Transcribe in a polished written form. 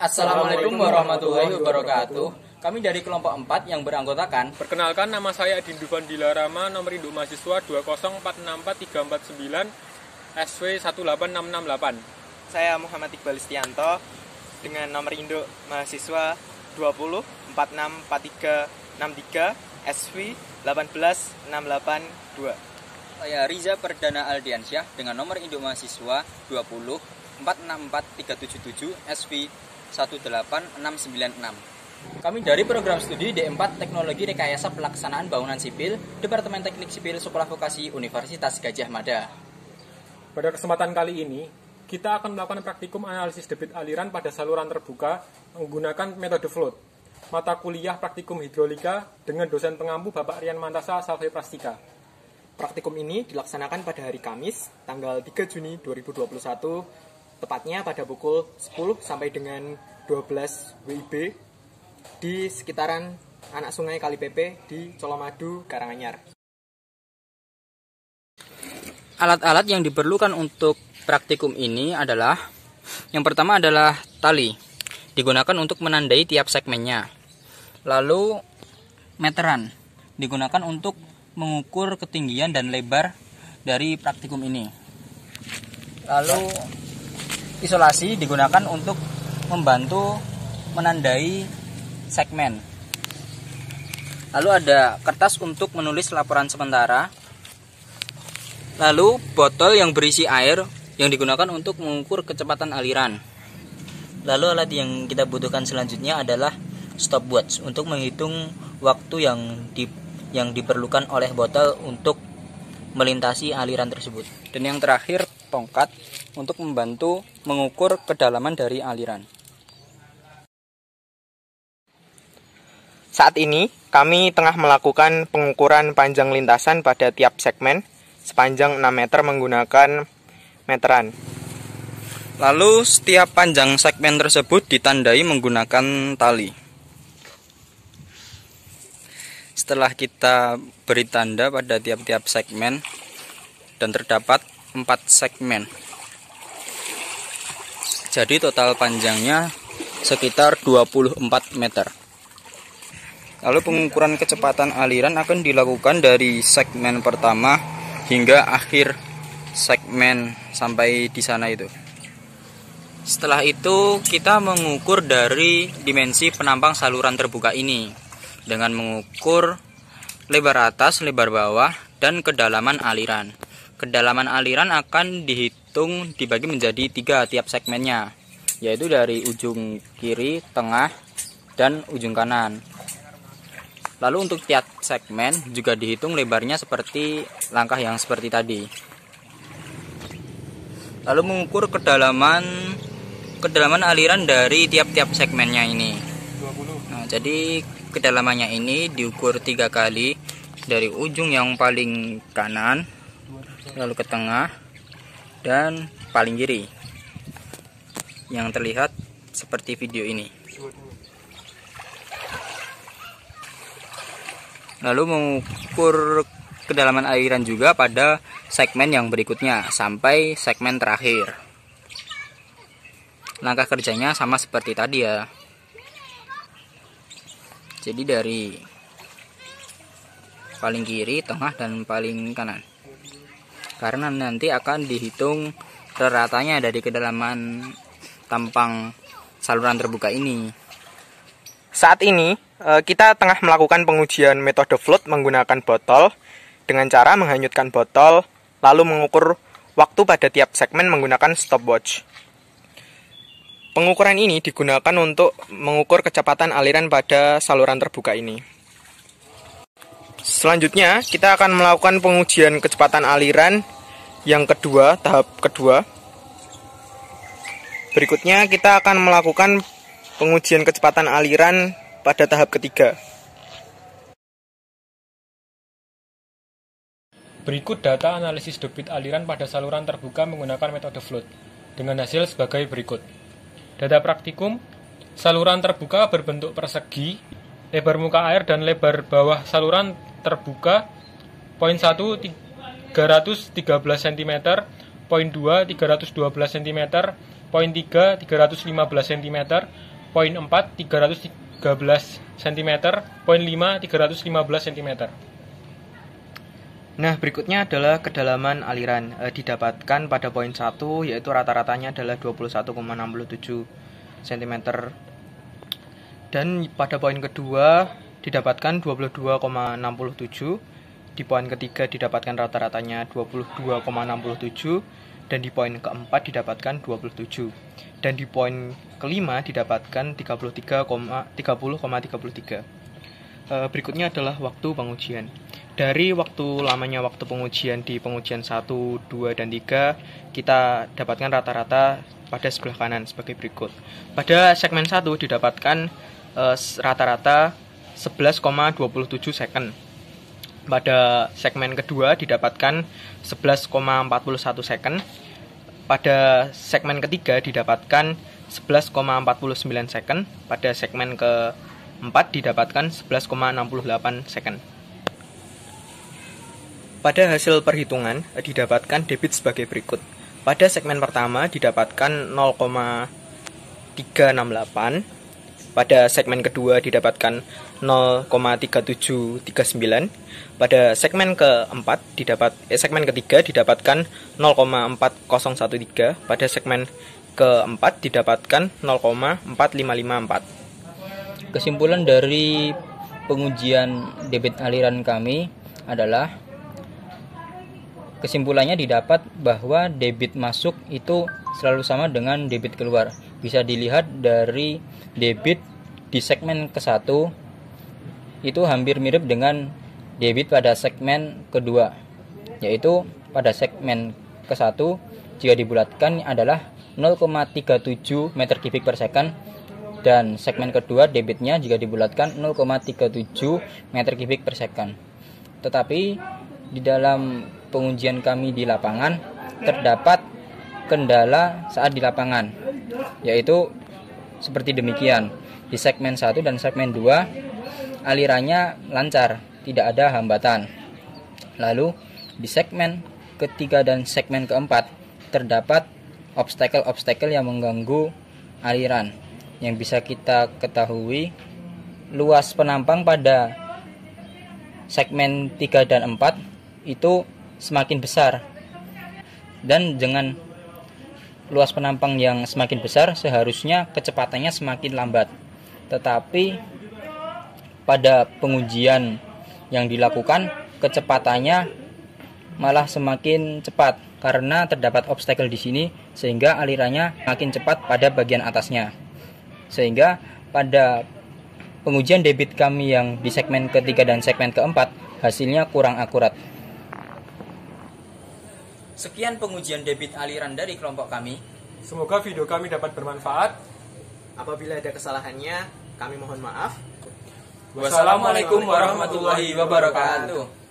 Assalamualaikum warahmatullahi wabarakatuh. Kami dari kelompok 4 yang beranggotakan. Perkenalkan, nama saya Dindu Fandila Rama, nomor induk mahasiswa 2046449 SW 18668. Saya Muhammad Iqbal Istianto dengan nomor induk mahasiswa 20464363 SW 18682. Saya Riza Perdana Aldiansyah dengan nomor induk mahasiswa 2046477 SV 18696. Kami dari program studi D4 Teknologi Rekayasa Pelaksanaan Bangunan Sipil, Departemen Teknik Sipil Sekolah Vokasi Universitas Gadjah Mada. Pada kesempatan kali ini, kita akan melakukan praktikum analisis debit aliran pada saluran terbuka menggunakan metode float. Mata kuliah praktikum hidrolika dengan dosen pengampu Bapak Rian Mantasa Salve Prastika. Praktikum ini dilaksanakan pada hari Kamis, tanggal 3 Juni 2021, tepatnya pada pukul 10 sampai dengan 12 WIB di sekitaran anak sungai Kalipepe di Colomadu, Karanganyar. Alat-alat yang diperlukan untuk praktikum ini adalah, yang pertama adalah tali, digunakan untuk menandai tiap segmennya. Lalu meteran, digunakan untuk mengukur ketinggian dan lebar dari praktikum ini. Lalu isolasi digunakan untuk membantu menandai segmen. Lalu ada kertas untuk menulis laporan sementara. Lalu botol yang berisi air yang digunakan untuk mengukur kecepatan aliran. Lalu alat yang kita butuhkan selanjutnya adalah stopwatch untuk menghitung waktu yang diperlukan oleh botol untuk melintasi aliran tersebut. Dan yang terakhir, tongkat untuk membantu mengukur kedalaman dari aliran. Saat ini, kami tengah melakukan pengukuran panjang lintasan pada tiap segmen sepanjang 6 meter menggunakan meteran. Lalu setiap panjang segmen tersebut ditandai menggunakan tali. Setelah kita beri tanda pada tiap-tiap segmen dan terdapat 4 segmen. Jadi total panjangnya sekitar 24 meter. Lalu pengukuran kecepatan aliran akan dilakukan dari segmen pertama hingga akhir segmen sampai di sana itu. Setelah itu kita mengukur dari dimensi penampang saluran terbuka ini dengan mengukur lebar atas, lebar bawah, dan kedalaman aliran. Kedalaman aliran akan dihitung dibagi menjadi 3 tiap segmennya, yaitu dari ujung kiri, tengah, dan ujung kanan. Lalu untuk tiap segmen juga dihitung lebarnya seperti langkah yang seperti tadi. Lalu mengukur kedalaman aliran dari tiap-tiap segmennya ini. Nah, jadi kedalamannya ini diukur 3 kali dari ujung yang paling kanan, lalu ke tengah, dan paling kiri, yang terlihat seperti video ini. Lalu mengukur kedalaman aliran juga pada segmen yang berikutnya sampai segmen terakhir. Langkah kerjanya sama seperti tadi ya. Jadi dari paling kiri, tengah, dan paling kanan. Karena nanti akan dihitung reratanya dari kedalaman tampang saluran terbuka ini. Saat ini, kita tengah melakukan pengujian metode float menggunakan botol dengan cara menghanyutkan botol, lalu mengukur waktu pada tiap segmen menggunakan stopwatch. Pengukuran ini digunakan untuk mengukur kecepatan aliran pada saluran terbuka ini. Selanjutnya, kita akan melakukan pengujian kecepatan aliran yang kedua, tahap kedua. Berikutnya, kita akan melakukan pengujian kecepatan aliran pada tahap ketiga. Berikut data analisis debit aliran pada saluran terbuka menggunakan metode float dengan hasil sebagai berikut. Data praktikum, saluran terbuka berbentuk persegi, lebar muka air dan lebar bawah saluran terbuka, poin 1 313 cm, poin 2 312 cm, poin 3 315 cm, poin 4 313 cm, poin 5 315 cm. Nah, berikutnya adalah kedalaman aliran. Didapatkan pada poin 1, yaitu rata-ratanya adalah 21,67 cm. Dan pada poin kedua didapatkan 22,67. Di poin ketiga didapatkan rata-ratanya 22,67. Dan di poin keempat didapatkan 27. Dan di poin kelima didapatkan 30,33. Berikutnya adalah waktu pengujian. Dari lamanya waktu pengujian di pengujian 1, 2, dan 3, kita dapatkan rata-rata pada sebelah kanan sebagai berikut. Pada segmen 1 didapatkan rata-rata 11,27 second. Pada segmen kedua didapatkan 11,41 second. Pada segmen ketiga didapatkan 11,49 second. Pada segmen keempat didapatkan 11,68 second. Pada hasil perhitungan didapatkan debit sebagai berikut. Pada segmen pertama didapatkan 0,368. Pada segmen kedua didapatkan 0,3739. Pada segmen segmen ketiga didapatkan 0,4013. Pada segmen keempat didapatkan 0,4554. Kesimpulan dari pengujian debit aliran kami adalah kesimpulannya didapat bahwa debit masuk itu selalu sama dengan debit keluar. Bisa dilihat dari debit di segmen ke-1 itu hampir mirip dengan debit pada segmen kedua, yaitu pada segmen ke-1 jika dibulatkan adalah 0,37 meter kubik per second, dan segmen kedua debitnya jika dibulatkan 0,37 meter kubik per second. Tetapi di dalam pengujian kami di lapangan terdapat kendala saat di lapangan, yaitu seperti demikian. Di segmen 1 dan segmen 2 alirannya lancar, tidak ada hambatan. Lalu di segmen ketiga dan segmen keempat terdapat obstacle yang mengganggu aliran. Yang bisa kita ketahui, luas penampang pada segmen 3 dan 4 itu semakin besar, dan dengan luas penampang yang semakin besar seharusnya kecepatannya semakin lambat. Tetapi pada pengujian yang dilakukan kecepatannya malah semakin cepat karena terdapat obstacle di sini, sehingga alirannya makin cepat pada bagian atasnya. Sehingga pada pengujian debit kami yang di segmen ketiga dan segmen keempat hasilnya kurang akurat. Sekian pengujian debit aliran dari kelompok kami. Semoga video kami dapat bermanfaat. Apabila ada kesalahannya, kami mohon maaf. Wassalamualaikum warahmatullahi wabarakatuh.